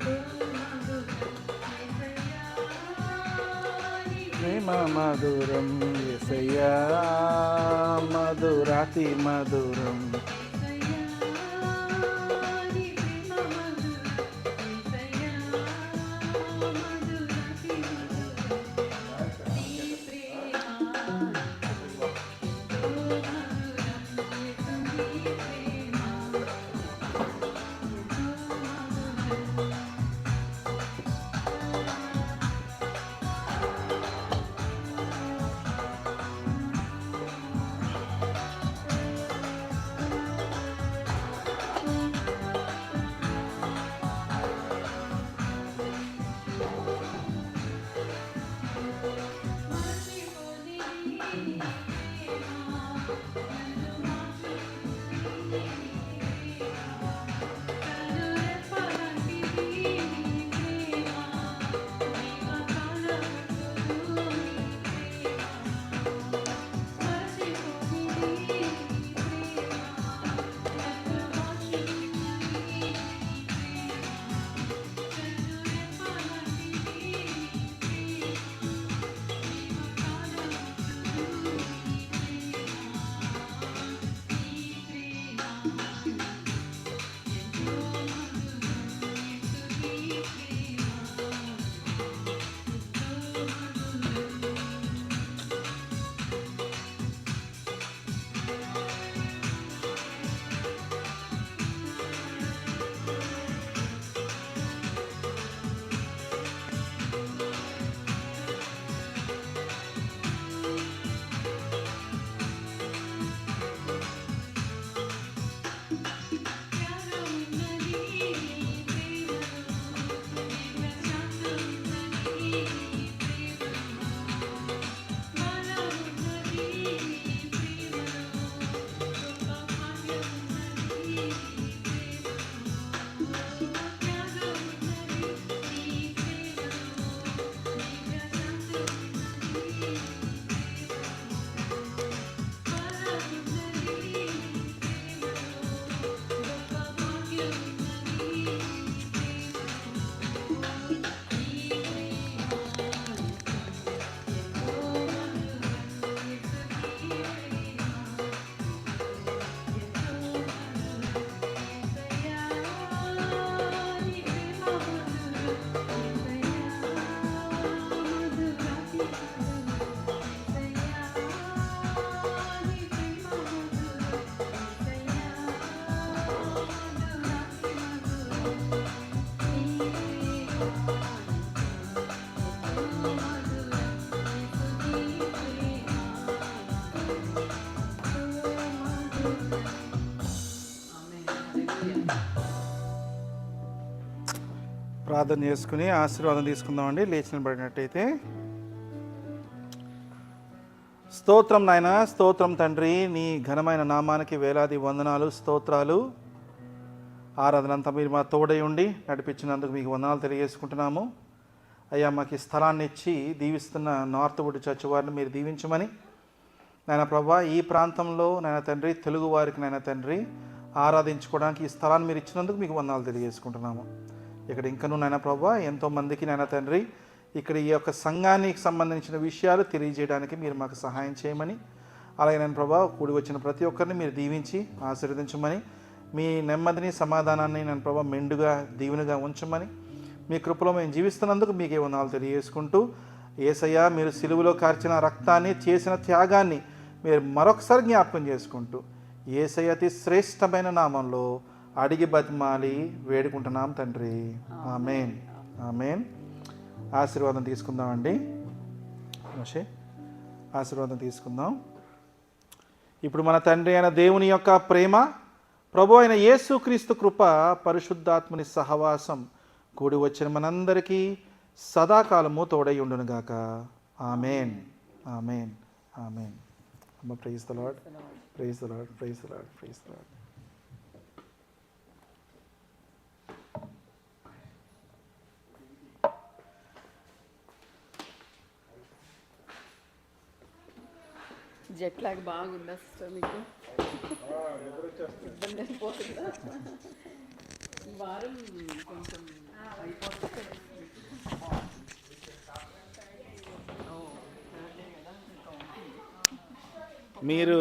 కృతజ్ఞతలు. ప్రేమ మధురం యేసయ్యా మధురాతి మధురం. ప్రార్థన చేసుకుని ఆశీర్వాదం తీసుకుందామండి. లేచిన పడినట్టయితే. స్తోత్రం నాయన, స్తోత్రం తండ్రి, నీ ఘనమైన నామానికి వేలాది వందనాలు, స్తోత్రాలు. ఆరాధనంతా మీరు మా తోడై ఉండి నడిపించినందుకు మీకు వందనాలు తెలియజేసుకుంటున్నాము. అయ్యా, మాకు ఈ స్థలాన్ని ఇచ్చి దీవిస్తున్న నార్త్ వుడ్ చర్చ్ వారిని మీరు దీవించమని, నాయన ప్రభా ఈ ప్రాంతంలో నాయన తండ్రి తెలుగు వారికి నాయన తండ్రి ఆరాధించుకోవడానికి ఈ స్థలాన్ని మీరు ఇచ్చినందుకు మీకు వందనాలు తెలియజేసుకుంటున్నాము. ఇక్కడ ఇంకనూ నాయన ప్రభా ఎంతోమందికి నాయన తండ్రి ఇక్కడ ఈ యొక్క సంఘానికి సంబంధించిన విషయాలు తెలియజేయడానికి మీరు మాకు సహాయం చేయమని, అలాగే నేను ప్రభా కూడి వచ్చిన ప్రతి ఒక్కరిని మీరు దీవించి ఆశీర్వదించమని, మీ నెమ్మదిని సమాధానాన్ని నేను ప్రభా మెండుగా దీవెనగా ఉంచమని, మీ కృపలో మేము జీవిస్తున్నందుకు మీకే వందనాలు తెలియజేసుకుంటూ, యేసయ్య మీరు సిలువలో కార్చిన రక్తాన్ని చేసిన త్యాగాన్ని మీరు మరొకసారి జ్ఞాపకం చేసుకుంటూ యేసయ్య అతి శ్రేష్టమైన నామంలో అడిగి బతిమాలి వేడుకుంటున్నాం తండ్రి. ఆమేన్ ఆమేన్. ఆశీర్వాదం తీసుకుందామండి. ఆశీర్వాదం తీసుకుందాం. ఇప్పుడు మన తండ్రి అయిన దేవుని యొక్క ప్రేమ, ప్రభు అయిన యేసుక్రీస్తు కృప, పరిశుద్ధాత్ముని సహవాసం కూడి వచ్చిన మనందరికీ సదాకాలము తోడై ఉండునుగాక. ఆమేన్ ఆమేన్ ఆమేన్. అమ్మ praise the Lord, praise the Lord, praise the Lord, praise the Lord. Jet lag బాగుందా సిస్టర్ మీకు? ఇబ్బంది అయిపోతుందా? ఈ వారం కొంచెం అయిపోతుంది. మీరు